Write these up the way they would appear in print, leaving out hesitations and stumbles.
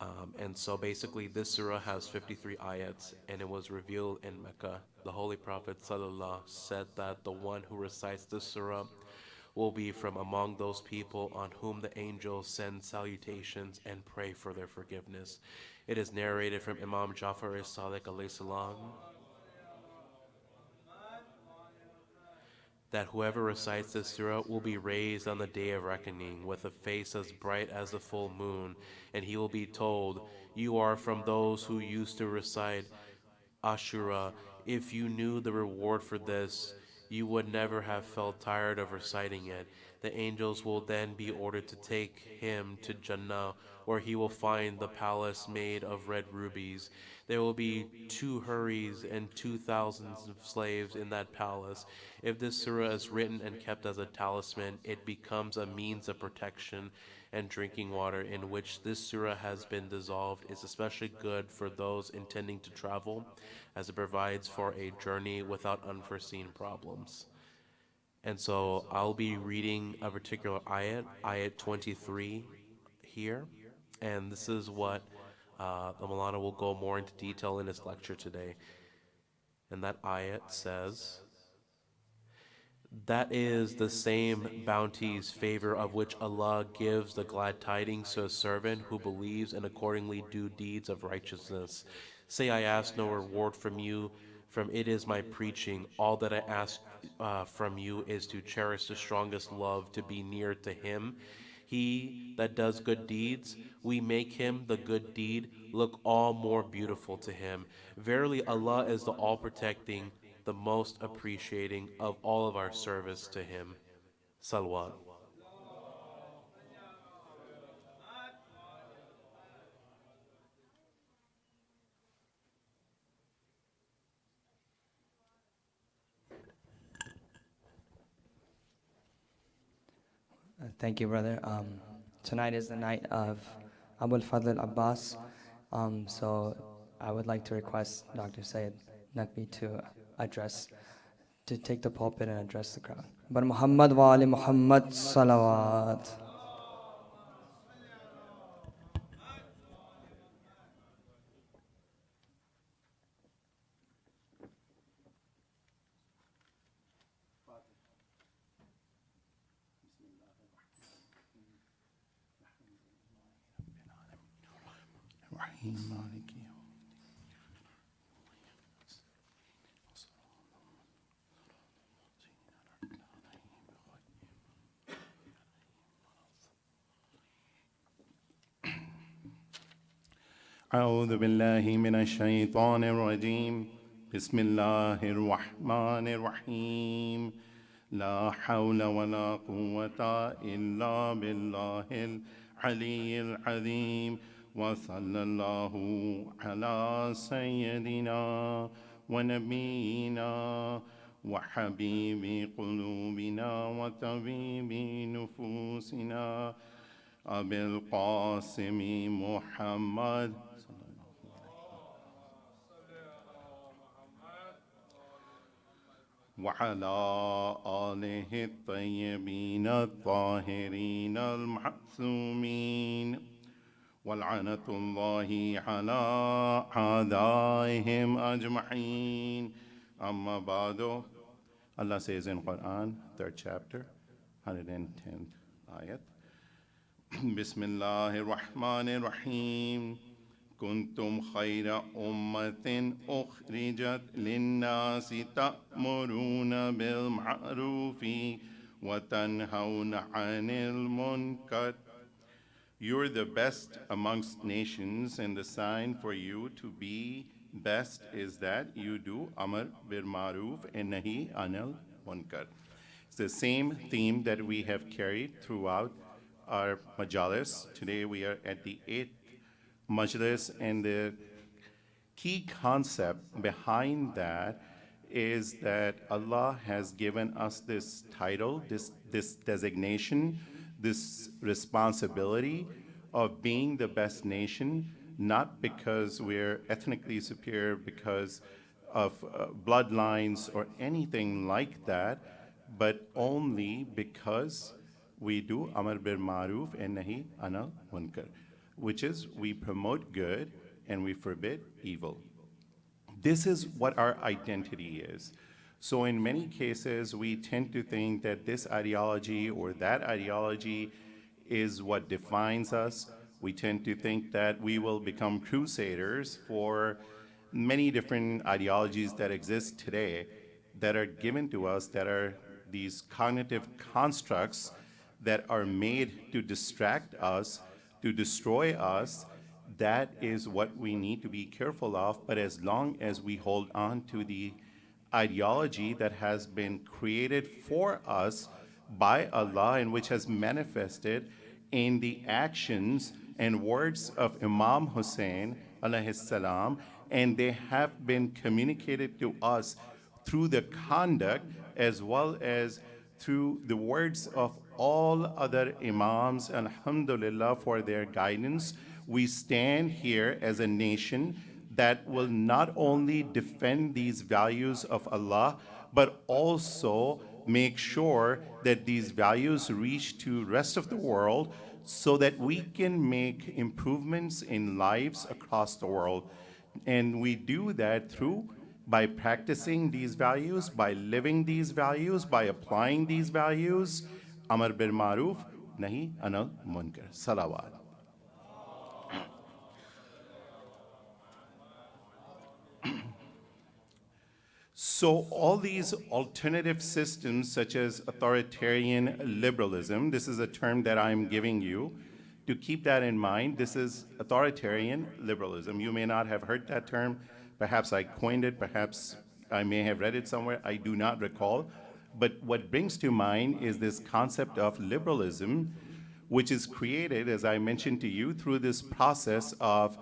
And so basically, this surah has 53 ayats, and it was revealed in Mecca. The Holy Prophet ﷺ said that the one who recites this surah will be from among those people on whom the angels send salutations and pray for their forgiveness. It is narrated from Imam Jafar as-Sadiq alayhi salam that whoever recites this surah will be raised on the day of reckoning with a face as bright as the full moon, and he will be told, "You are from those who used to recite Ashura. If you knew the reward for this, you would never have felt tired of reciting it." The angels will then be ordered to take him to Jannah, where he will find the palace made of red rubies. There will be two houris and 2,000 slaves in that palace. If this surah is written and kept as a talisman, it becomes a means of protection, and drinking water in which this surah has been dissolved is especially good for those intending to travel, as it provides for a journey without unforeseen problems. And so I'll be reading a particular ayat 23 here, and this is what the Malana will go more into detail in his lecture today. And that ayat says, "That is the same bounties, favor of which Allah gives the glad tidings to a servant who believes and accordingly do deeds of righteousness. Say, I ask no reward from you, from it is my preaching. All that I ask from you is to cherish the strongest love, to be near to Him. He that does good deeds, we make him the good deed look all more beautiful to him. Verily, Allah is the all protecting, the most appreciating of all of our service to Him." Salawat. Thank you, brother. Tonight is the night of Abul Fadl Abbas. So I would like to request Dr. Syed Naqvi to take the pulpit and address the crowd. But Muhammad wa ali Muhammad salawat. أعوذ بالله من الشيطان الرجيم بسم الله الرحمن الرحيم لا حول ولا قوة إلا بالله العلي العظيم وصلى الله على سيدنا ونبينا وحبيب قلوبنا وطبيب نفوسنا أبي القاسم محمد وعلى آله الطيبين الطاهرين المعصومين ولعنة الله على أعدائهم أجمعين. أما بعد, Allah says in Quran, 3rd chapter, 110th ayat, بسم الله الرحمن الرحيم كنتم خير أمة أخرجت للناس تأمرون بالمعروف وتنهون عن المنكر. You're the best amongst nations, and the sign for you to be best is that you do Amr bil Maruf and Nahi Anil Munkar. It's the same theme that we have carried throughout our majalis. Today we are at the 8th majlis, and the key concept behind that is that Allah has given us this title, this designation, this responsibility of being the best nation, not because we're ethnically superior, because of bloodlines or anything like that, but only because we do Amr bil Maruf and Nahi Anil Munkar. which is we promote good and we forbid evil. This is what our identity is. So in many cases, we tend to think that this ideology or that ideology is what defines us. We tend to think that we will become crusaders for many different ideologies that exist today that are given to us, that are these cognitive constructs that are made to distract us, to destroy us. That is what we need to be careful of. But as long as we hold on to the ideology that has been created for us by Allah and which has manifested in the actions and words of Imam Hussein alayhi salam, and they have been communicated to us through the conduct as well as through the words of all other Imams, alhamdulillah, for their guidance. We stand here as a nation that will not only defend these values of Allah, but also make sure that these values reach to rest of the world so that we can make improvements in lives across the world. And we do that through by practicing these values, by living these values, by applying these values. Amar bil maruf, nahi anil munkar. Salawat. So all these alternative systems, such as authoritarian liberalism, this is a term that I'm giving you to keep that in mind. This is authoritarian liberalism. You may not have heard that term. Perhaps I coined it, perhaps I may have read it somewhere, I do not recall. But what brings to mind is this concept of liberalism, which is created, as I mentioned to you, through this process of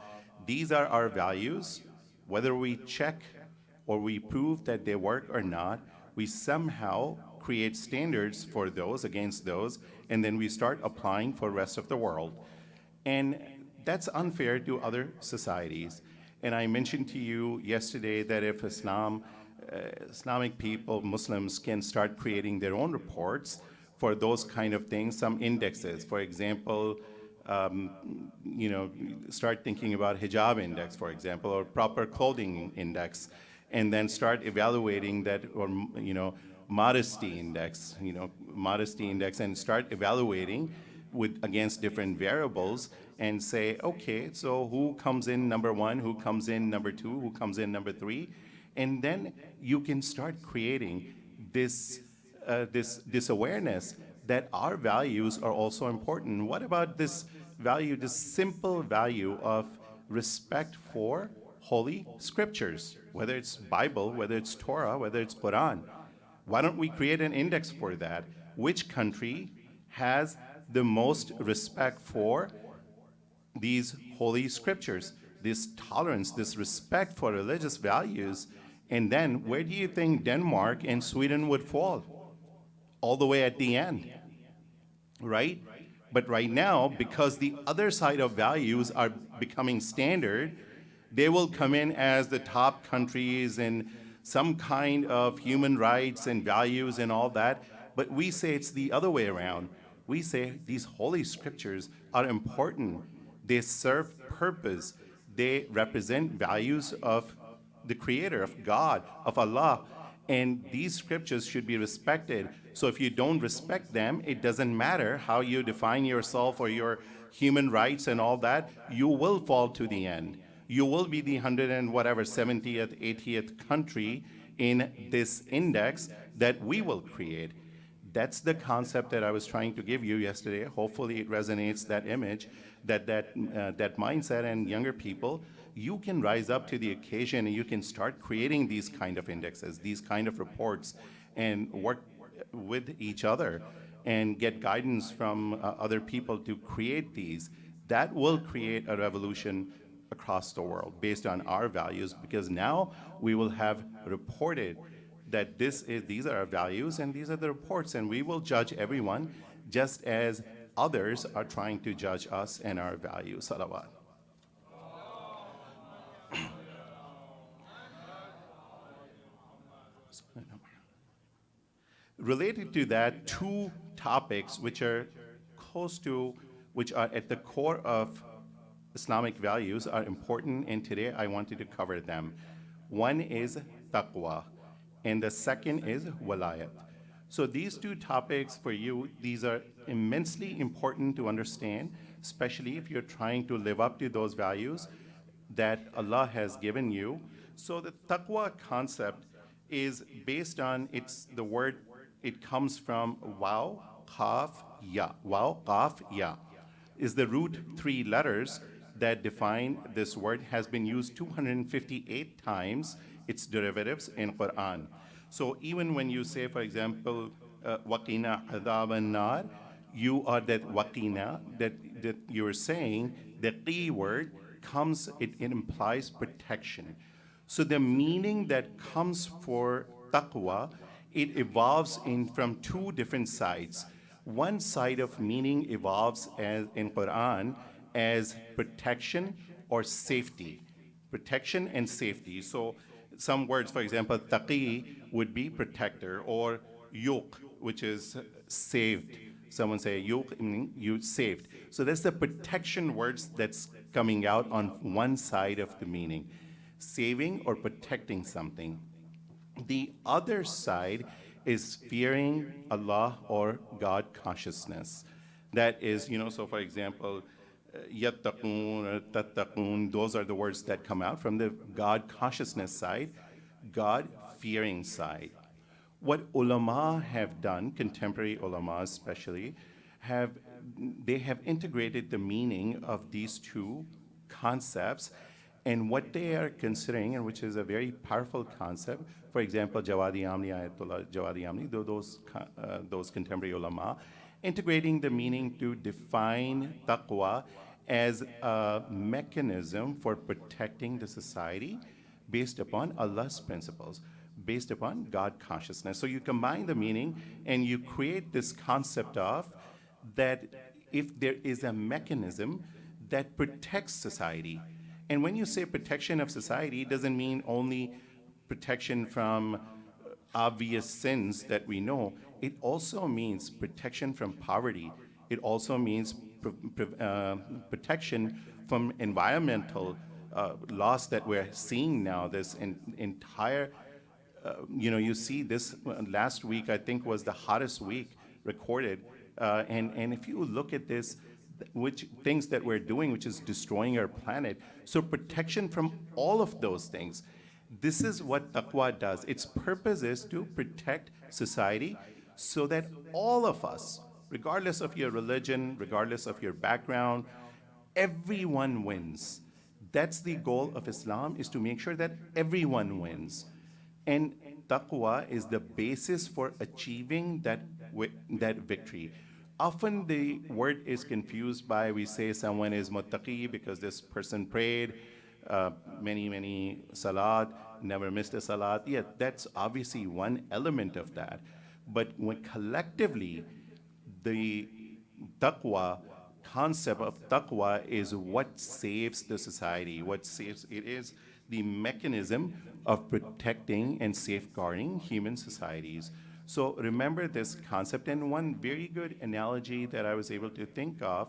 these are our values, whether we check or we prove that they work or not, we somehow create standards for those, against those, and then we start applying for the rest of the world. And that's unfair to other societies. And I mentioned to you yesterday that if Islamic people, Muslims, can start creating their own reports for those kind of things, some indexes, for example, start thinking about hijab index, for example, or proper clothing index, and then start evaluating that, or modesty index, and start evaluating against different variables and say, okay, so who comes in number one, who comes in number two, who comes in number three, and then you can start creating this awareness that our values are also important. What about this value, this simple value of respect for holy scriptures, whether it's Bible, whether it's Torah, whether it's Quran? Why don't we create an index for that? Which country has the most respect for these holy scriptures, this tolerance, this respect for religious values? And then where do you think Denmark and Sweden would fall? All the way at the end, right? But right now, because the other side of values are becoming standard, they will come in as the top countries in some kind of human rights and values and all that. But we say it's the other way around. We say these holy scriptures are important. They serve purpose. They represent values of the Creator, of God, of Allah. And these scriptures should be respected. So if you don't respect them, it doesn't matter how you define yourself or your human rights and all that, you will fall to the end. You will be the 70th, 80th country in this index that we will create. That's the concept that I was trying to give you yesterday. Hopefully it resonates, that image, that mindset, and younger people, you can rise up to the occasion and you can start creating these kind of indexes, these kind of reports, and work with each other and get guidance from other people to create these. That will create a revolution across the world based on our values, because now we will have reported that these are our values and these are the reports, and we will judge everyone just as others are trying to judge us and our values. Salawat. Related to that, two topics which are at the core of Islamic values are important, and today I wanted to cover them. One is taqwa, and the second is wilayat. So these two topics for you, these are immensely important to understand, especially if you're trying to live up to those values that Allah has given you. So the taqwa concept is based on the word, it comes from waw, qaf, ya. Waw, qaf, ya is the root three letters that define this word, has been used 258 times, its derivatives in Quran. So even when you say, for example, waqina adhab an-nar, you are that waqina, that you're saying, the qi word comes, it implies protection. So the meaning that comes for taqwa, it evolves from two different sides. One side of meaning evolves in Quran as protection or safety. Protection and safety. So some words, for example, taqi would be protector, or yuq, which is saved. Someone say yuq, meaning you saved. So that's the protection words that's coming out on one side of the meaning, saving or protecting something. The other side is fearing Allah or God consciousness. That is, so for example, yattaqun or tattaqun, those are the words that come out from the God consciousness side, God fearing side. What ulama have done, contemporary ulama especially, they have integrated the meaning of these two concepts, and what they are considering, and which is a very powerful concept, for example, Jawadi Amni, Ayatollah Jawadi Amni, those contemporary ulama, integrating the meaning to define taqwa as a mechanism for protecting the society based upon Allah's principles, based upon God consciousness. So you combine the meaning and you create this concept of that if there is a mechanism that protects society. And when you say protection of society, it doesn't mean only protection from obvious sins that we know. It also means protection from poverty. It also means protection from environmental loss that we're seeing now. This entire, you see this last week, I think, was the hottest week recorded. And if you look at this, which things that we're doing, which is destroying our planet. So protection from all of those things. This is what taqwa does. Its purpose is to protect society so that all of us, regardless of your religion, regardless of your background, everyone wins. That's the goal of Islam, is to make sure that everyone wins. And taqwa is the basis for achieving that victory. Often the word is confused by, we say someone is muttaqi because this person prayed many salat, never missed a salat. Yeah, that's obviously one element of that. But when collectively, the taqwa, concept of taqwa is what saves the society, it is the mechanism of protecting and safeguarding human societies. So remember this concept, and one very good analogy that I was able to think of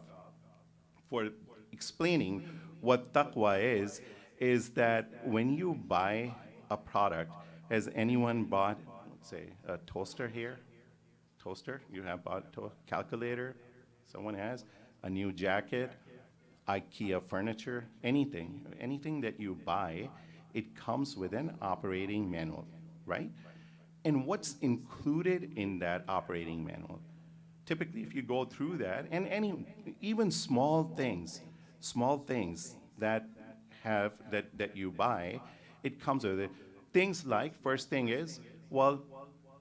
for explaining what taqwa is that when you buy a product, has anyone bought, let's say, a toaster here? Toaster? You have bought a calculator? Someone has? A new jacket? IKEA furniture? Anything that you buy, it comes with an operating manual, right? And what's included in that operating manual? Typically, if you go through that, and even small things that you buy, it comes with it. Things like, first thing is, well,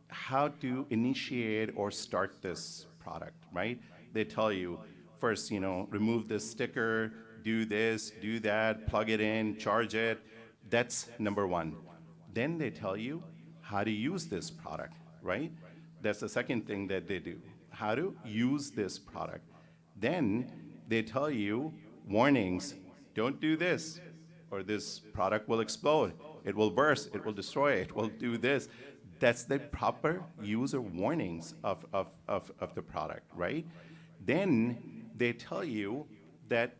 how to initiate or start this product, right? They tell you, first, remove this sticker, do this, do that, plug it in, charge it. That's number one. Then they tell you how to use this product, right? That's the second thing that they do, how to use this product. Then they tell you warnings, don't do this, or this product will explode, it will burst, it will destroy, it will do this. That's the proper user warnings of the product, right? Then they tell you that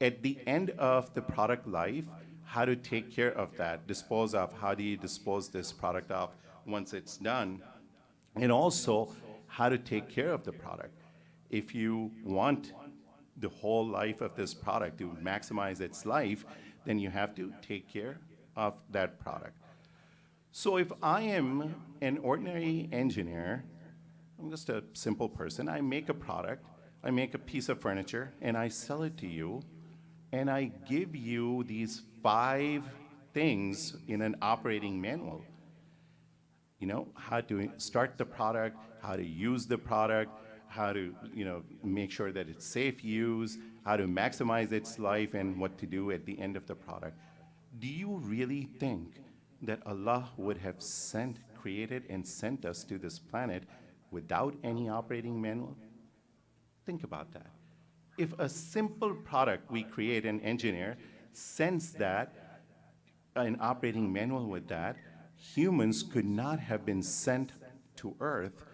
at the end of the product life, how to take care of that, dispose of, how do you dispose this product of once it's done, and also how to take care of the product. If you want the whole life of this product to maximize its life, then you have to take care of that product. So if I am an ordinary engineer, I'm just a simple person, I make a product, I make a piece of furniture, and I sell it to you, and I give you these 5 things in an operating manual. You know, how to start the product, how to use the product, how to, make sure that it's safe use, how to maximize its life, and what to do at the end of the product. Do you really think that Allah would have created and sent us to this planet without any operating manual? Think about that. If a simple product we create and engineer sends that, an operating manual with that, humans could not have been sent to Earth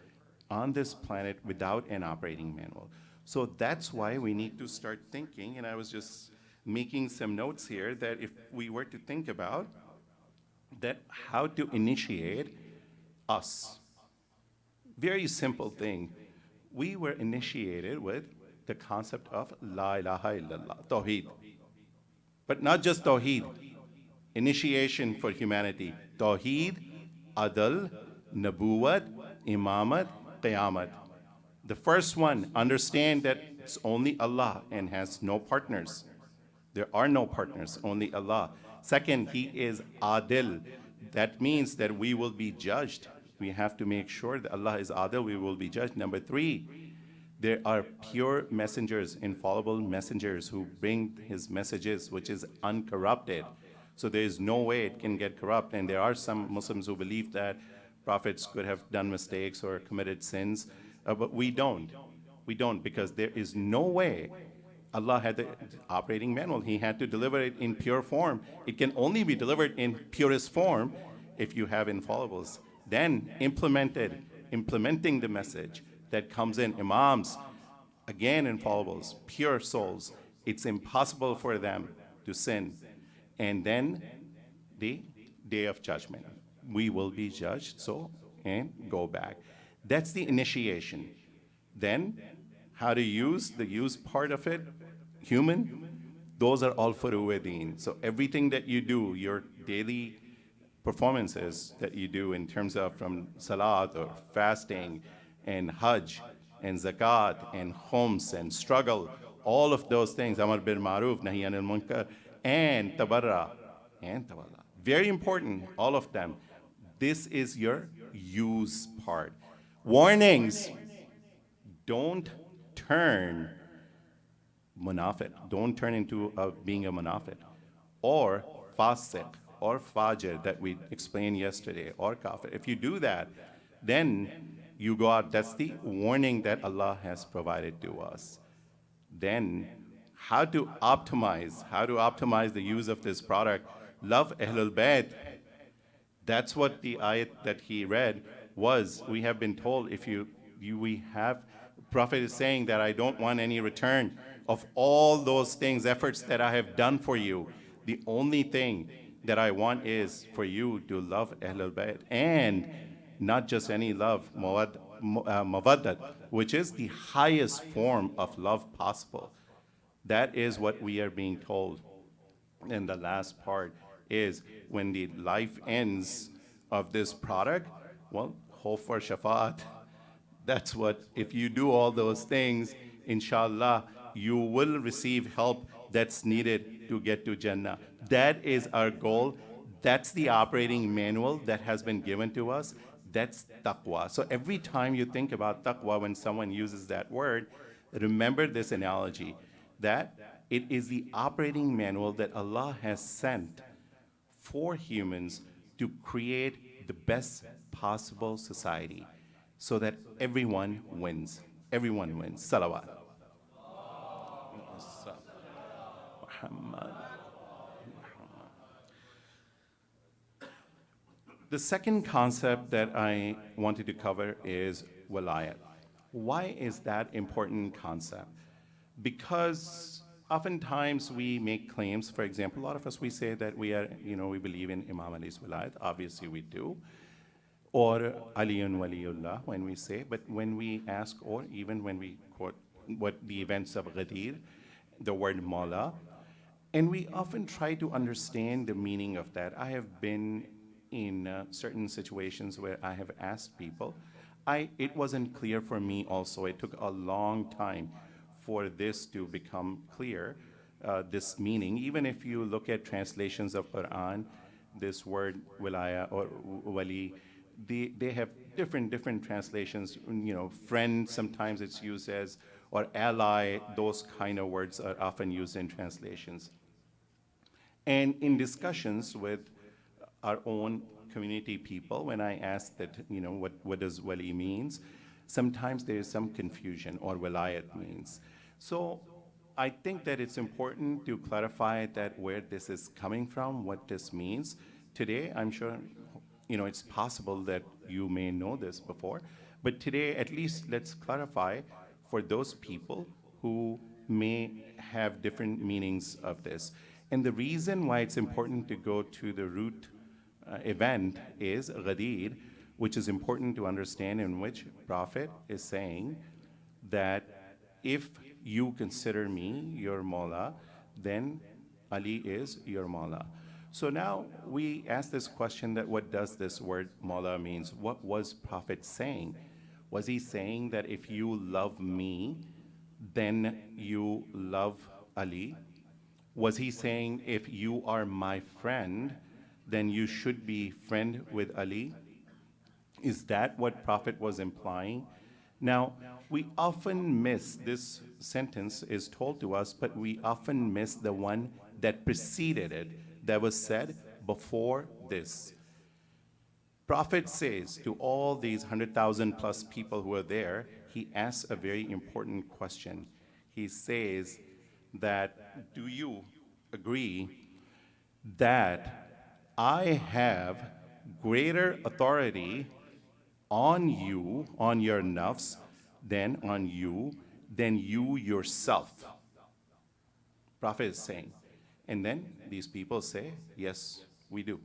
on this planet without an operating manual. So that's why we need to start thinking, and I was just making some notes here, that if we were to think about that, how to initiate us. Very simple thing. We were initiated with the concept of La ilaha illallah, Tawheed. But not just Tawheed, initiation for humanity. Tawheed, Adl, Nabuwat, Imamat, Qiyamat. The first one, understand that it's only Allah and has no partners. There are no partners, only Allah. Second, He is Adil. That means that we will be judged. We have to make sure that Allah is Adil, we will be judged. Number 3, there are pure messengers, infallible messengers who bring His messages, which is uncorrupted. So there is no way it can get corrupt. And there are some Muslims who believe that prophets could have done mistakes or committed sins, but we don't. We don't, because there is no way. Allah had the operating manual. He had to deliver it in pure form. It can only be delivered in purest form if you have infallibles. Then implementing the message that comes in, imams, again infallibles, pure souls. It's impossible for them to sin. And then the day of judgment. We will be judged, and go back. That's the initiation. Then, how to use, the use part of it, human, those are all furu'id-din. So everything that you do, your daily performances that you do in terms of from salat or fasting and hajj and zakat and khums and struggle, all of those things, amar bil ma'ruf, nahi anil munkar, and tabarra, and tawalla. Very important, all of them. This is your use part. Warnings, don't turn munafiq, don't turn into being a munafiq, or fasiq, or fajr that we explained yesterday, or kafir. If you do that, then you go out. That's the warning that Allah has provided to us. Then, how to optimize the use of this product. Love Ahlul Bayt. That's what the ayat that he read was. We have been told, Prophet is saying that I don't want any return of all those things, efforts that I have done for you. The only thing that I want is for you to love Ahlul Bayt, and not just any love, mawaddat, which is the highest form of love possible. That is what we are being told. And the last part is, when the life ends of this product, well, hope for shafaat. That's what, if you do all those things, inshallah, you will receive help that's needed to get to Jannah. That is our goal. That's the operating manual that has been given to us. That's taqwa. So every time you think about taqwa, when someone uses that word, remember this analogy, that it is the operating manual that Allah has sent for humans to create the best possible society so that everyone wins. Everyone wins. Salawat. The second concept that I wanted to cover is Wilayat. Why is that important concept? Because Oftentimes we make claims. For example, a lot of us, we say that we believe in Imam Ali's wilayat. Obviously we do. Or Aliyun Waliullah when we say, but when we ask, or even when we quote what the events of Ghadir, the word Mawla, and we often try to understand the meaning of that. I have been in certain situations where I have asked people. It wasn't clear for me also. It took a long time for this to become clear, this meaning. Even if you look at translations of Quran, this word wilaya or wali, they have different translations. Friend, sometimes it's used as, or ally, those kind of words are often used in translations. And in discussions with our own community people, when I ask that, what does wali means, sometimes there is some confusion, or wilayat means. So I think that it's important to clarify that where this is coming from, what this means. Today, I'm sure, it's possible that you may know this before, but today, at least let's clarify for those people who may have different meanings of this. And the reason why it's important to go to the root event is Ghadir, which is important to understand, in which Prophet is saying that if you consider me your Mawla, then Ali is your Mawla. So now we ask this question, that what does this word Mawla means? What was Prophet saying? Was he saying that if you love me, then you love Ali? Was he saying if you are my friend, then you should be friend with Ali? Is that what Prophet was implying? Now, we often miss, this sentence is told to us, but we often miss the one that preceded it, that was said before this. Prophet says to all these 100,000 plus people who are there, he asks a very important question. He says that, do you agree that I have greater authority on you, on your nafs, than you yourself? Prophet is saying. And then these people say, yes, we do.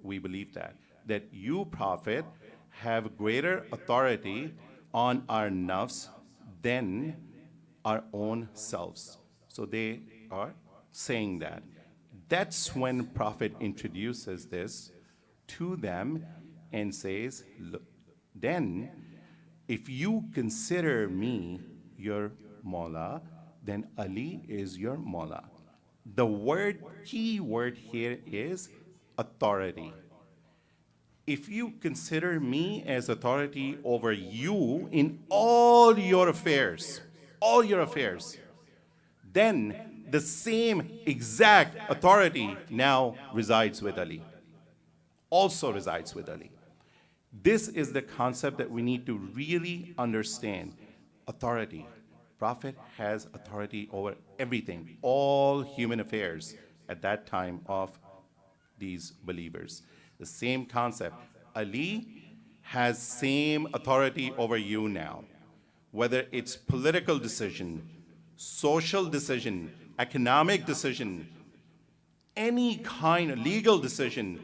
We believe that you, Prophet, have greater authority on our nafs than our own selves. So they are saying that. That's when Prophet introduces this to them and says, look, then if you consider me your Mawla, then Ali is your Mawla. The key word here is authority. If you consider me as authority over you in all your affairs, then the same exact authority now resides with Ali, also resides with Ali. This is the concept that we need to really understand. Authority. Prophet has authority over everything, all human affairs at that time of these believers. The same concept. Ali has same authority over you now. Whether it's political decision, social decision, economic decision, any kind of legal decision,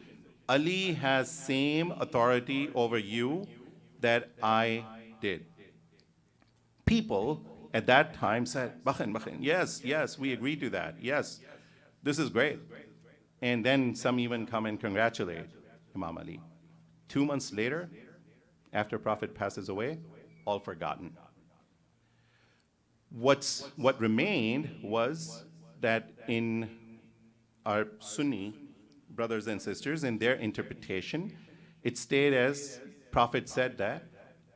Ali has same authority over you that I did. People at that time said, Bakhin, yes, we agree to that. Yes, this is great. And then some even come and congratulate Imam Ali. 2 months later, after Prophet passes away, all forgotten. What remained was that in our Sunni brothers and sisters, in their interpretation, it stayed as Prophet said that,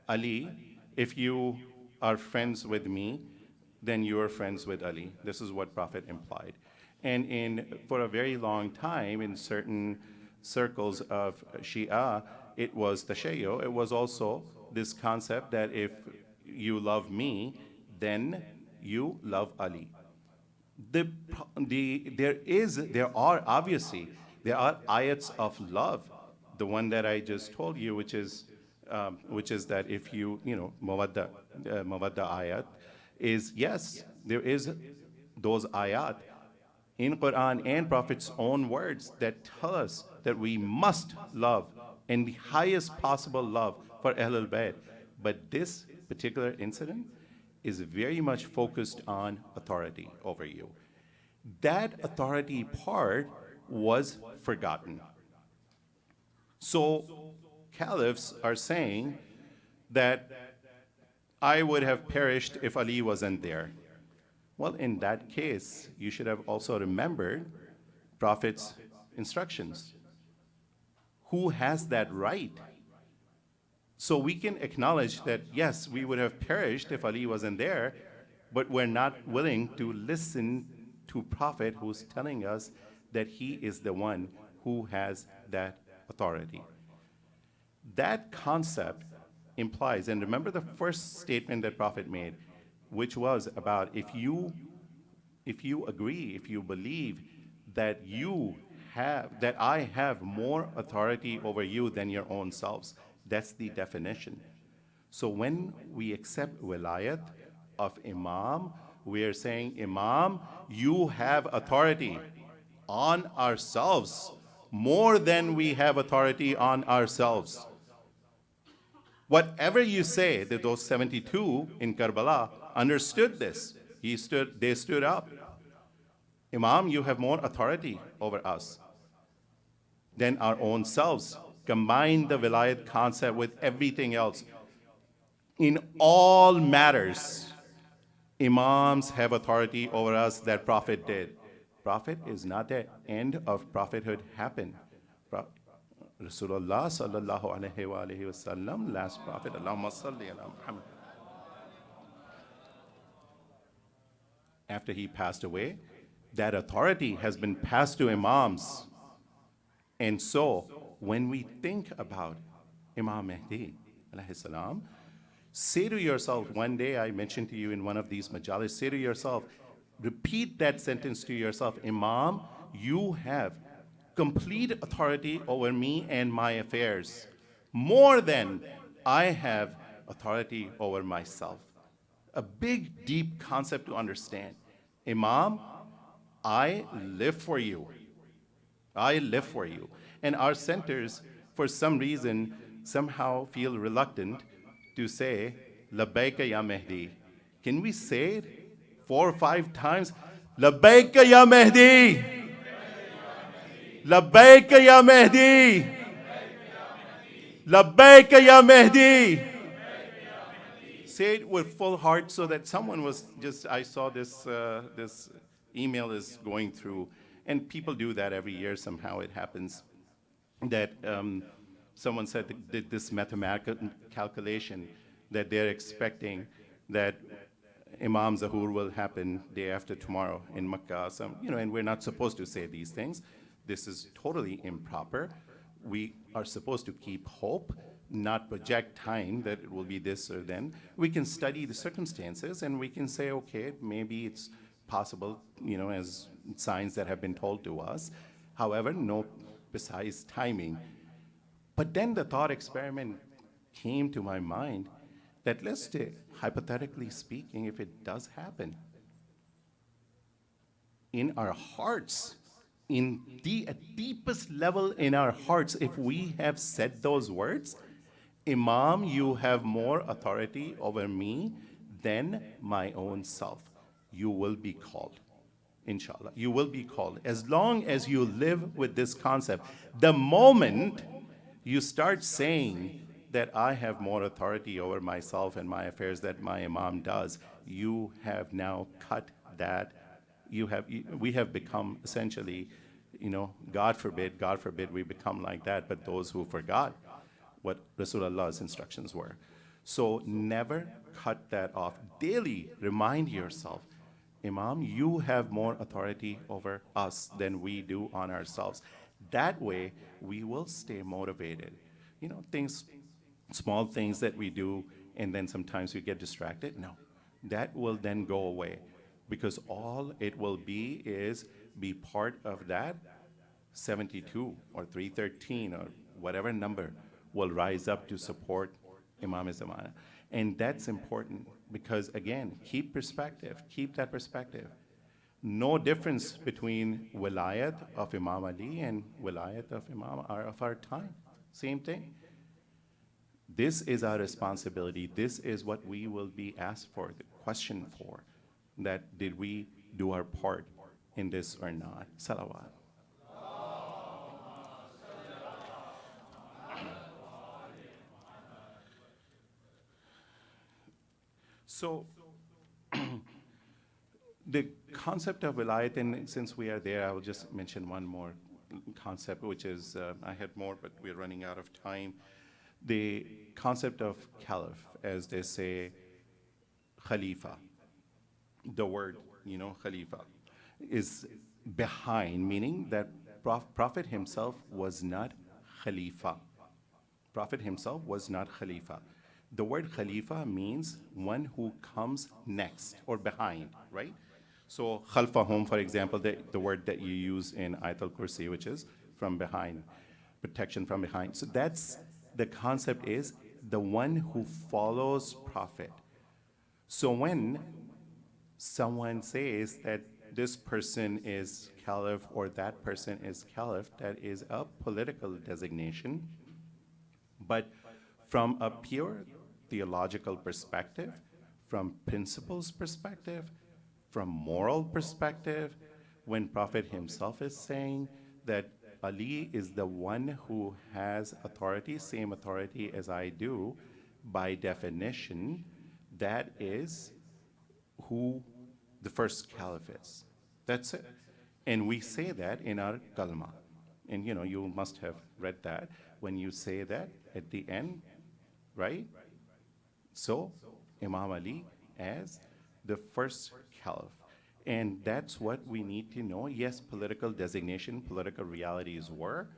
Ali, if you are friends with me, then you are friends with Ali. This is what Prophet implied. And for a very long time, in certain circles of Shia, it was tashayyu. It was also this concept that if you love me, then you love Ali. There are ayats of love. The one that I just told you, which is that if mawadda ayat, is yes, there is those ayat in Quran and Prophet's own words that tell us that we must love in the highest possible love for Ahlul Bayt. But this particular incident is very much focused on authority over you. That authority part was forgotten. So caliphs are saying that I would have perished if Ali wasn't there. Well, in that case, you should have also remembered Prophet's instructions. Who has that right? So we can acknowledge that, yes, we would have perished if Ali wasn't there, but we're not willing to listen to Prophet who's telling us that he is the one who has that authority. That concept implies, and remember the first statement that Prophet made, which was about if you agree, if you believe that I have more authority over you than your own selves. That's the definition. So when we accept wilayat of Imam, we are saying, Imam, you have authority on ourselves more than we have authority on ourselves. Whatever you say, that those 72 in Karbala understood this. They stood up. Imam, you have more authority over us than our own selves. Combine the wilayat concept with everything else. In all matters, Imams have authority over us that Prophet did. Prophet is not the end of prophethood happened. Rasulullah sallallahu alaihi wa alihi wasallam, last prophet, Allahumma salli ala Muhammad. After he passed away, that authority has been passed to Imams. And so, when we think about Imam Mahdi, alayhi salam, say to yourself, one day I mentioned to you in one of these majalis, say to yourself, repeat that sentence to yourself, Imam, you have complete authority over me and my affairs, more than I have authority over myself. A big, deep concept to understand. Imam, I live for you. I live for you. And our centers, for some reason, somehow feel reluctant to say, Labbaika ya Mahdi. Can we say it 4 or 5 times? Labbaika ya Mahdi. Labbaika ya Mahdi. Labbaika ya Mahdi. Say it with full heart so that someone was just, I saw this email is going through, and people do that every year, somehow it happens, that someone said did this mathematical calculation that they're expecting that Imam Zahur will happen day after tomorrow in Makkah, and we're not supposed to say these things. This is totally improper. We are supposed to keep hope, not project time that it will be this or then. We can study the circumstances and we can say, okay, maybe it's possible, as signs that have been told to us. However, no precise timing. But then the thought experiment came to my mind that let's say, hypothetically speaking, if it does happen, in our hearts, in the deepest level in our hearts, if we have said those words, Imam, you have more authority over me than my own self. You will be called, inshallah. You will be called. As long as you live with this concept, the moment you start saying that I have more authority over myself and my affairs than my Imam does, you have now cut that. We have become essentially, God forbid we become like that, but those who forgot what Rasulullah's instructions were. So never cut that off. Daily remind yourself, Imam, you have more authority over us than we do on ourselves. That way, we will stay motivated. Small things that we do, and then sometimes we get distracted. No, that will then go away, because all it will be is be part of that 72 or 313 or whatever number will rise up to support Imam Zamana. And that's important because, again, keep that perspective. no difference between Wilayat of Imam Ali and Wilayat of Imam of our time. Same thing. This is our responsibility. This is what we will be asked for, the question for, that did we do our part in this or not? Salawat. So the concept of wilayat, and since we are there, I will just mention one more concept, which is, I had more, but we're running out of time. The concept of caliph, as they say, khalifa. The word, khalifa, is behind, meaning that Prophet himself was not khalifa. Prophet himself was not khalifa. The word khalifa means one who comes next or behind, right? So khalfahum, for example, the word that you use in Ayatul Kursi, which is from behind, protection from behind. So that's the concept, is the one who follows Prophet. So when someone says that this person is caliph or that person is caliph, that is a political designation. But from a pure theological perspective, from principles perspective, from moral perspective, when Prophet himself is saying that Ali is the one who has authority, same authority as I do, by definition, that is who the first caliph is. That's it. And we say that in our kalma. And you must have read that when you say that at the end, right? So, Imam Ali as the first caliph. And that's what we need to know. Yes, political designation, political realities were.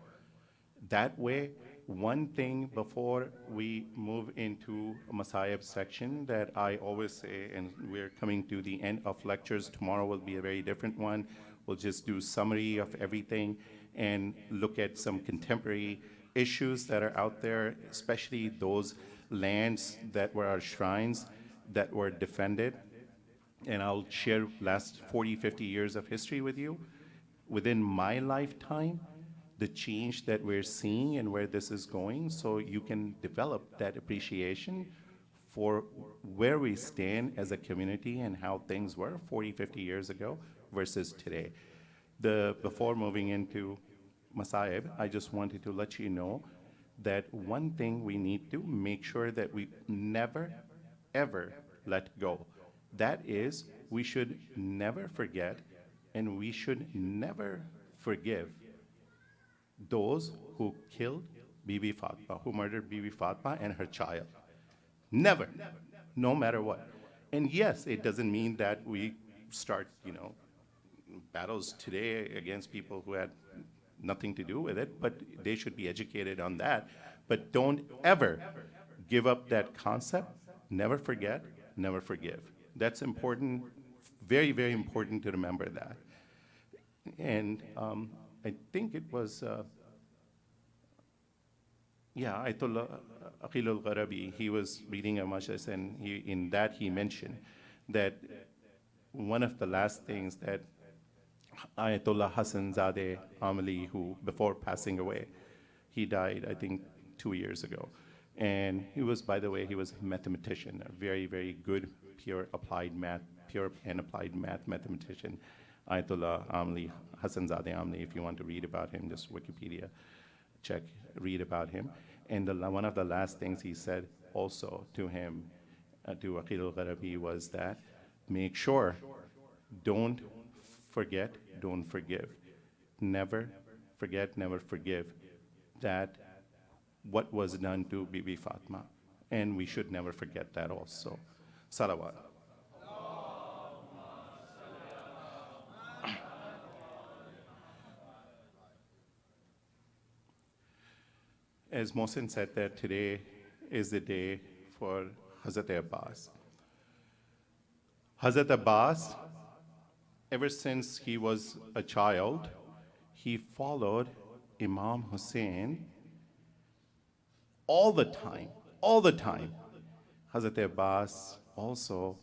That way, one thing before we move into a Messiah section that I always say, and we're coming to the end of lectures, tomorrow will be a very different one. We'll just do summary of everything and look at some contemporary issues that are out there, especially those lands that were our shrines that were defended. And I'll share last 40, 50 years of history with you. Within my lifetime, the change that we're seeing and where this is going, so you can develop that appreciation for where we stand as a community and how things were 40, 50 years ago versus today. Before moving into Masayib, I just wanted to let you know that one thing we need to make sure that we never, ever let go. That is, we should never forget and we should never forgive those who killed Bibi Fatma, who murdered Bibi Fatma and her child. Never, no matter what. And yes, it doesn't mean that we start, battles today against people who had nothing to do with it, but they should be educated on that. But don't ever give up that concept. Never forget, never forgive. That's important, very, very important to remember that. And I think it was, Ayatollah Aqil al-Gharabi, he was reading a majlis, and in that he mentioned that one of the last things that Ayatollah Hassan Zadeh Amali, who before passing away, he died, I think, 2 years ago. And he was, by the way, he was a mathematician, a very, very good, pure and applied math mathematician. Ayatollah Amli, Hassan Zadeh Amli, if you want to read about him, just Wikipedia, read about him. And one of the last things he said also to him, to Aqil al-Gharabi, was that make sure, don't forget, don't forgive. Never forget, never forgive that what was done to Bibi Fatma. And we should never forget that also. Salawat. As Mohsin said, that today is the day for Hazrat Abbas. Hazrat Abbas, ever since he was a child, he followed Imam Hussein all the time, all the time. Hazrat Abbas also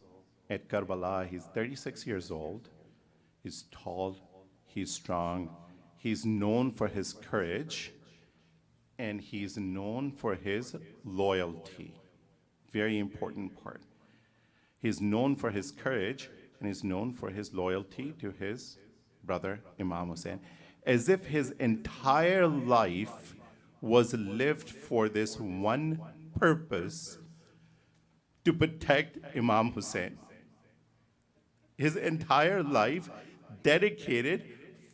at Karbala, he's 36 years old, He's tall, he's strong, he's known for his courage, and he's known for his loyalty. Very important part. He's known for his courage, and he's known for his loyalty to his brother Imam Hussein, as if his entire life was lived for this one purpose, to protect Imam Hussein. His entire life dedicated,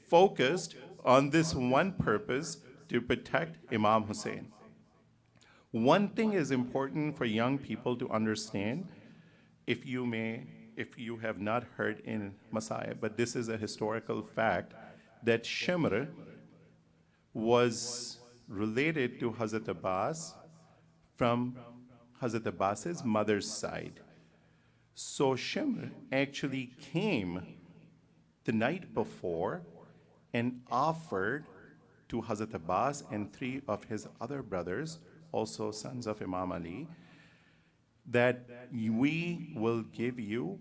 focused on this one purpose, to protect Imam Hussein. One thing is important for young people to understand, if you have not heard in Messiah, but this is a historical fact, that Shimr was related to Hazrat Abbas from Hazrat Abbas's mother's side. So Shimr actually came the night before and offered to Hazrat Abbas and 3 of his other brothers, also sons of Imam Ali, that we will give you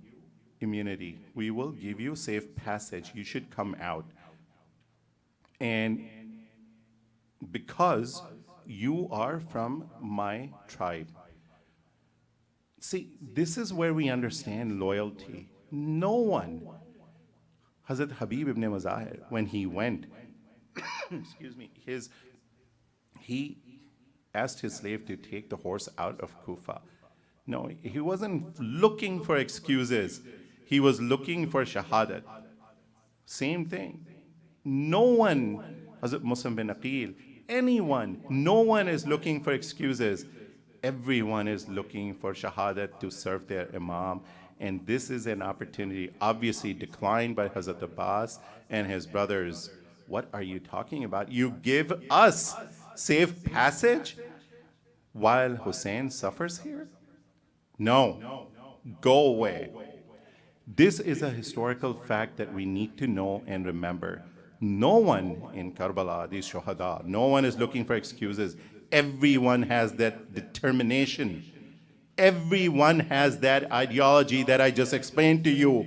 immunity. We will give you safe passage. You should come out. And because you are from my tribe. See, this is where we understand loyalty. No one, Hazrat Habib ibn Mazahir, when he went, excuse me, he asked his slave to take the horse out of Kufa. No, he wasn't looking for excuses. He was looking for shahadat. Same thing. No one, Hazrat Muslim bin Aqil, anyone, no one is looking for excuses. Everyone is looking for shahadat to serve their imam. And this is an opportunity, obviously declined by Hazrat Abbas and his brothers. What are you talking about? You give us safe passage while Hussein suffers here? No, go away. This is a historical fact that we need to know and remember. No one in Karbala, these shuhada, no one is looking for excuses. Everyone has that determination. Everyone has that ideology that I just explained to you,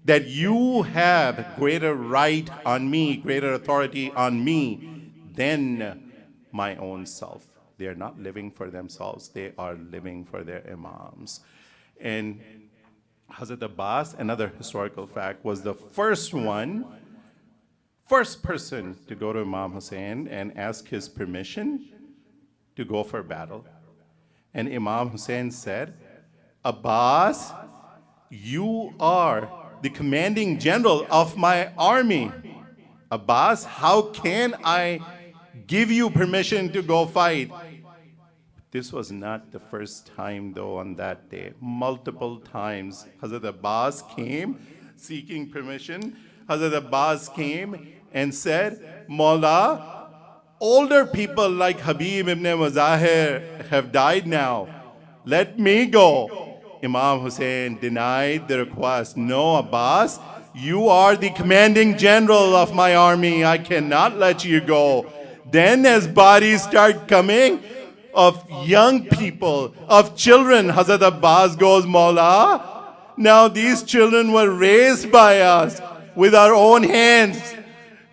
that you have greater right on me, greater authority on me than my own self. They are not living for themselves. They are living for their imams. And Hazrat Abbas, another historical fact, was the first person to go to Imam Hussein and ask his permission to go for battle. And Imam Hussein said, Abbas, you are the commanding general of my army. Abbas, how can I give you permission to go fight? This was not the first time, though, on that day. Multiple times, Hazrat Abbas came seeking permission. Hazrat Abbas came and said, Mawla, older people like Habib ibn Mazahir have died now. Let me go. Imam Hussein denied the request. No, Abbas, you are the commanding general of my army. I cannot let you go. Then as bodies start coming, of young people, of children, Hazrat Abbas goes, Mawla, now these children were raised by us with our own hands.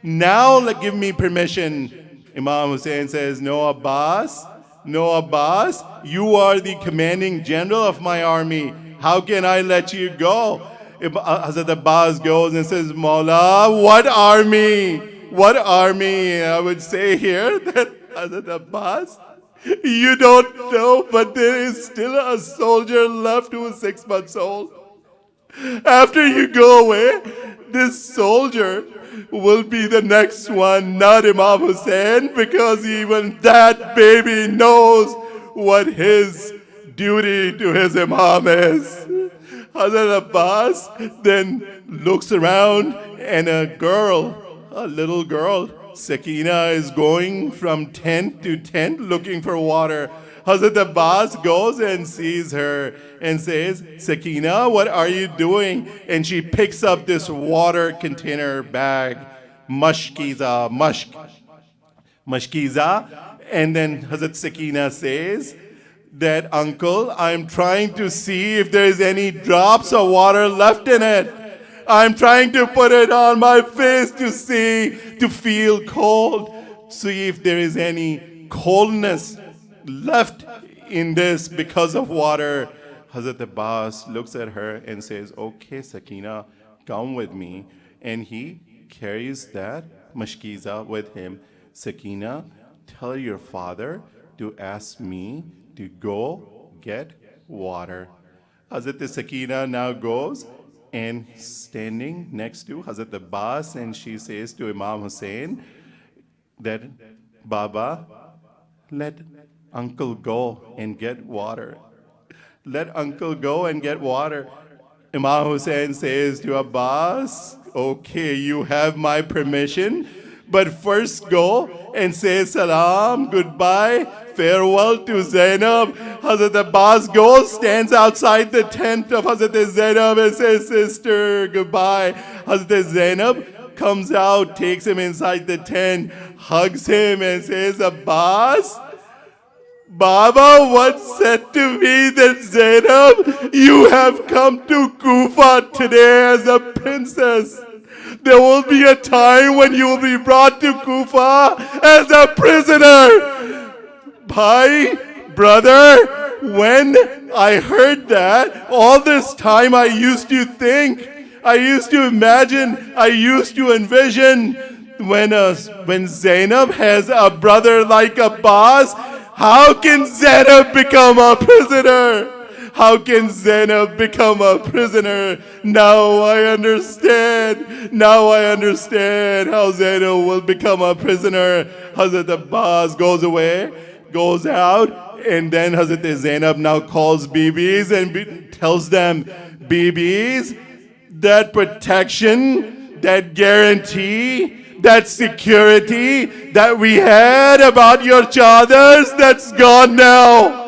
Now give me permission. Imam Hussein says, no, Abbas, you are the commanding general of my army. How can I let you go? Hazrat Abbas goes and says, Mawla, what army? What army? I would say here that Hazrat Abbas, you don't know, but there is still a soldier left who is 6 months old. After you go away, this soldier will be the next one, not Imam Hussein, because even that baby knows what his duty to his Imam is. Hazrat Abbas then looks around, and a little girl, Sakina, is going from tent to tent looking for water. Hazrat Abbas goes and sees her and says, Sakina, what are you doing? And she picks up this water container bag, mashkiza, and then Hazrat Sakina says that, uncle, I'm trying to see if there is any drops of water left in it. I'm trying to put it on my face to see, to feel cold. See if there is any coldness left in this because of water. Hazrat Abbas looks at her and says, okay, Sakina, come with me. And he carries that mashkiza with him. Sakina, tell your father to ask me to go get water. Hazrat Sakina now goes and standing next to Hazrat Abbas, and she says to Imam Hussein that, Baba, let uncle go and get water. Let uncle go and get water. Imam Hussein says to Abbas, okay, you have my permission, but first go and say salam, goodbye, farewell to Zainab. Hazrat Abbas goes, stands outside the tent of Hazrat Zainab and says, sister, goodbye. Hazrat Zainab comes out, takes him inside the tent, hugs him and says, Abbas, Baba once said to me that Zainab, you have come to Kufa today as a princess. There will be a time when you will be brought to Kufa as a prisoner. Bhai, brother, when I heard that, all this time I used to think, I used to imagine, I used to envision when Zainab has a brother like Abbas, how can Zainab become a prisoner? How can Zainab become a prisoner? Now I understand. Now I understand how Zainab will become a prisoner. Hazrat Abbas goes away, goes out, and then Hazrat Zainab now calls Bibis and tells them, Bibis, that protection, that guarantee, that security that we had about your chadars, that's gone now.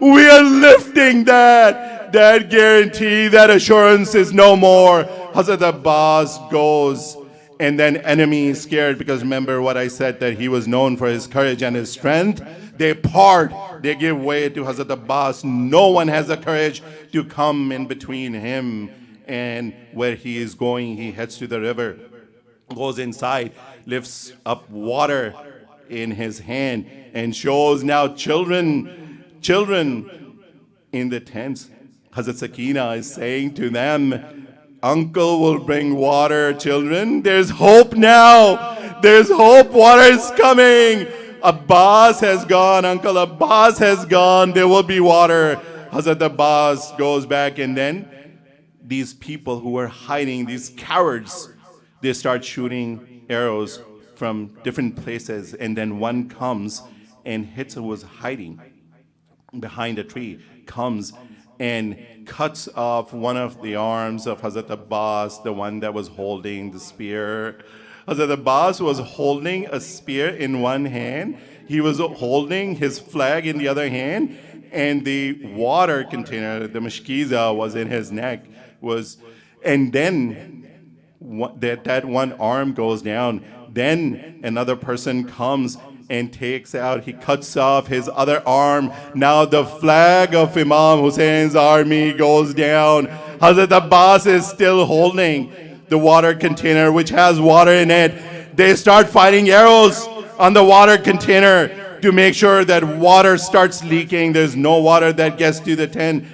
We are lifting that. That guarantee, that assurance is no more. Hazrat Abbas goes, and then enemy is scared because remember what I said, that he was known for his courage and his strength. They part, they give way to Hazrat Abbas. No one has the courage to come in between him and where he is going. He heads to the river, goes inside, lifts up water in his hand and shows now children in the tents. Hazrat Sakina is saying to them, uncle will bring water, children. There's hope now. There's hope. Water is coming. Abbas has gone. Uncle Abbas has gone. There will be water. Hazrat Abbas goes back, and then these people who were hiding, these cowards, they start shooting arrows from different places, and then one comes and hits who was hiding behind a tree, comes and cuts off one of the arms of Hazrat Abbas, the one that was holding the spear. Hazrat Abbas was holding a spear in one hand, he was holding his flag in the other hand, and the water container, the mashkiza, was in his neck. And then that one arm goes down. Then another person comes and takes out, he cuts off his other arm. Now the flag of Imam Hussein's army goes down. Hazrat Abbas is still holding the water container which has water in it. They start firing arrows on the water container to make sure that water starts leaking. There's no water that gets to the tent.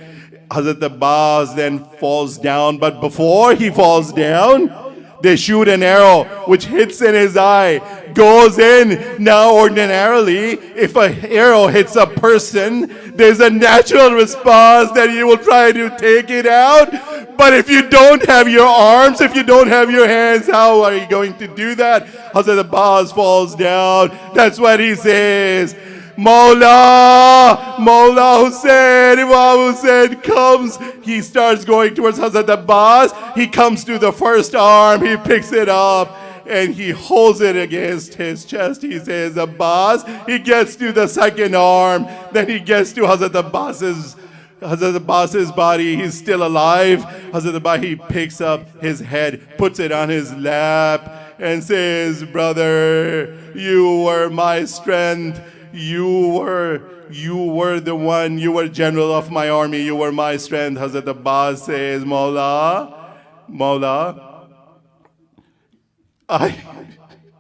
Hazrat Abbas then falls down, but before he falls down, they shoot an arrow which hits in his eye, goes in. Now ordinarily, if an arrow hits a person, there's a natural response that you will try to take it out. But if you don't have your arms, if you don't have your hands, how are you going to do that? Hazrat Abbas falls down. That's what he says. Mawla, Mawla Hussein, Imam Hussein comes. He starts going towards Hazrat Abbas. He comes to the first arm. He picks it up and he holds it against his chest. He says, Abbas. He gets to the second arm. Then he gets to Hazrat Abbas's body. He's still alive. Hazrat Abbas, he picks up his head, puts it on his lap and says, brother, you were my strength. You were the one, you were general of my army, you were my strength. Hazrat Abbas says, Mawla, Mawla,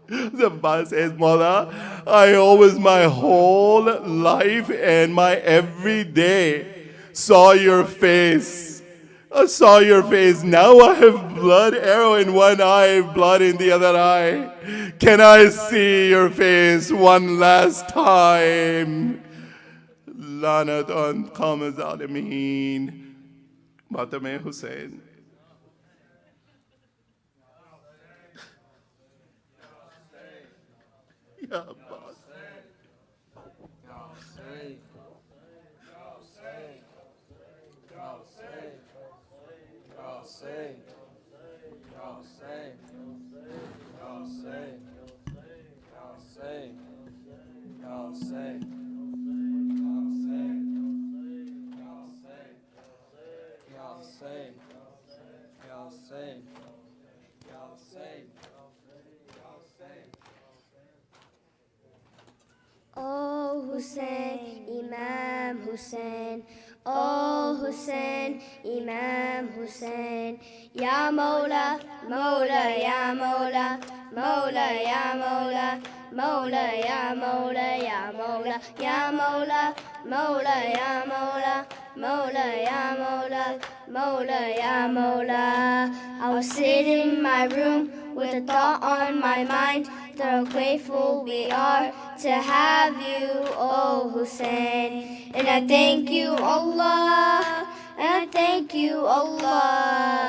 the Abbas says, Mawla, I always my whole life and my every day saw your face. I saw your face. Now I have blood arrow in one eye, blood in the other eye. Can I see your face one last time? Lanat on Qawm Zalimeen. Matame Hussein. Ya Abbas. Oh Hussein, Imam Hussein. Oh Hussein, Imam Hussein. Ya Mawla, Mawla, Ya Mawla, Mawla, Ya Mawla, Mawla, Ya Mawla, Ya Mawla, Ya Mawla, Mawla, Ya Mawla, Mawla, Ya Mawla, Mawla, Ya Mawla. I was sitting in my room with a thought on my mind. How grateful we are to have you, oh Hussein. And I thank you, Allah. And I thank you, Allah.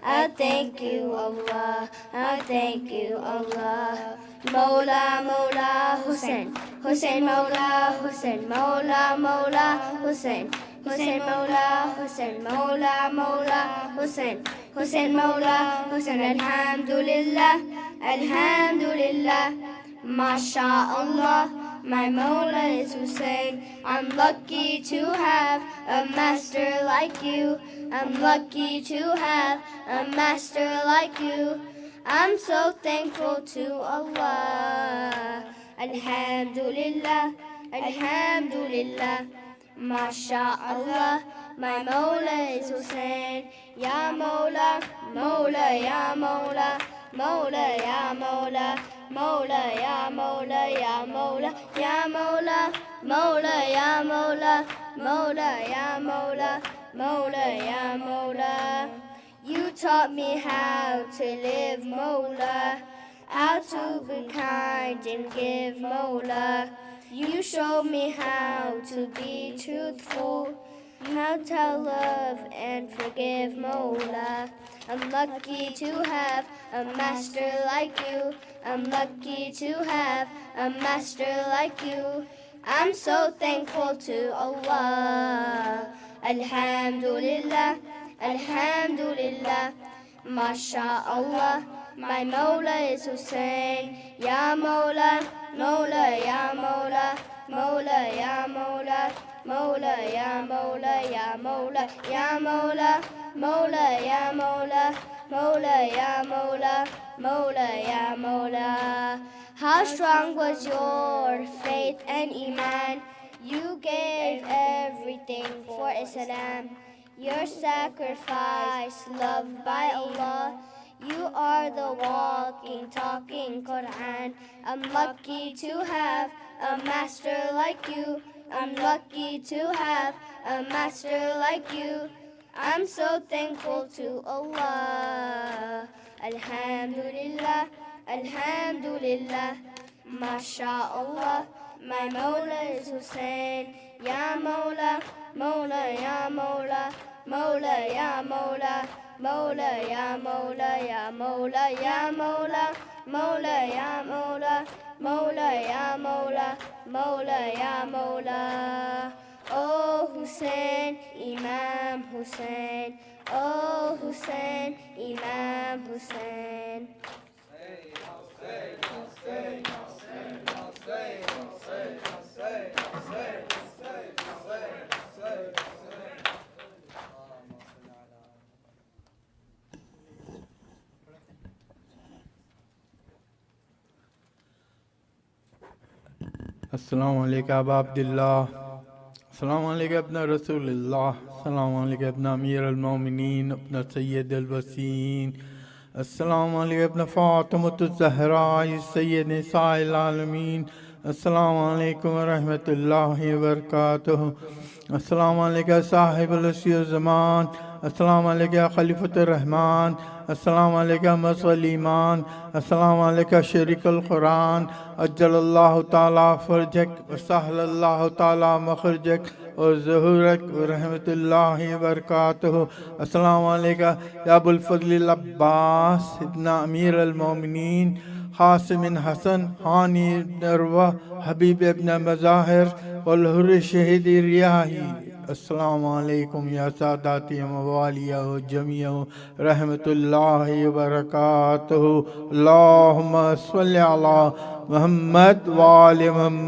I thank you, Allah. I thank you, Allah. Mawla, Mawla, Hussein. Hussein, Mawla, Hussein. Mawla, Mawla, Hussein. Hussein, Mawla, Hussein. Mawla, Mawla, Hussein. Hussein, Mawla, Hussein. Alhamdulillah. Alhamdulillah, MashaAllah, my Mawla is Hussein. I'm lucky to have a master like you. I'm lucky to have a master like you. I'm so thankful to Allah. Alhamdulillah, Alhamdulillah, MashaAllah, my Mawla is Hussein. Ya Mawla, Mawla, Ya Mawla. Mawla, Ya Mawla, Mawla, Ya Mawla, Ya Mawla, Ya Mawla, Mawla, Ya Mawla, Mawla, Ya Mawla, Mawla, Ya Mawla. You taught me how to live, Mawla, how to be kind and give, Mawla. You showed me how to be truthful, how to love and forgive, Mawla. I'm lucky to have a master like you. I'm lucky to have a master like you. I'm so thankful to Allah. Alhamdulillah, Alhamdulillah, MashaAllah, my Mawla is Hussein. Ya Mawla, Mawla, Ya Mawla, Mawla, Ya Mawla, Mawla, Ya Mawla, Ya Mawla, Ya Mawla, Mawla, Ya Mawla, Mawla, Ya Mawla, Mawla, Ya Mawla. How strong was your faith and Iman? You gave everything for Islam. Your sacrifice loved by Allah. You are the walking, talking Quran. I'm lucky to have a master like you. I'm lucky to have a master like you. I'm so thankful to Allah. Alhamdulillah, Alhamdulillah, MashaAllah, my Mawla is Hussein. Ya Mawla, Mawla, Ya Mawla, Mawla, Ya Mawla, Mawla, Ya Mawla, Ya Mawla, Ya Mawla, Mawla, Ya Mawla, Mawla, Ya Mawla, Mawla, Ya Mawla. Oh Hussein, Imam Hussein. Oh Hussein, Imam Hussein. Assalamu alaikum Aba Abdullah. Assalamu alaikum Ibn Rasulullah अस्सलाम वालेकुम अपना अमीर अल-मोमिनीन, अपना सैयद अल-वसीन, अस्सलाम वालेकुम अपना फातिमतुज़ ज़हरा सैयद निसाइल आलमीन, अस्सलाम वालेकुम व रहमतुल्लाहि व बरकातुहू, अस्सलाम वालेकुम साहिबुल अस्र व ज़मान, अस्सलाम वालेकुम खलीफतुर रहमान, अस्सलाम वालेकुम मसअल ईमान, अस्सलाम वालेकुम शरीकुल कुरान, अज्जलल्लाहु ताला फरजक व सहलल्लाहु ताला मखरजक और ज़हूरक व रहमतुल्लाहि व बरकातुहू, अस्सलाम वालेकुम या अबुल फज़ल अब्बास इब्न अमीर अल-मोमिनीन, क़ासिम बिन हसन हानी इब्न अरवा हबीब इब्न मज़ाहिर वल हुर्र शहीद रियाही, अस्सलाम वालेकुम या सादाती मवालिया व जमिया रहमतुल्लाहि व बरकातुहू, अल्लाहुम्मा सल्लि अला मुहम्मद व आलि मुहम्मद।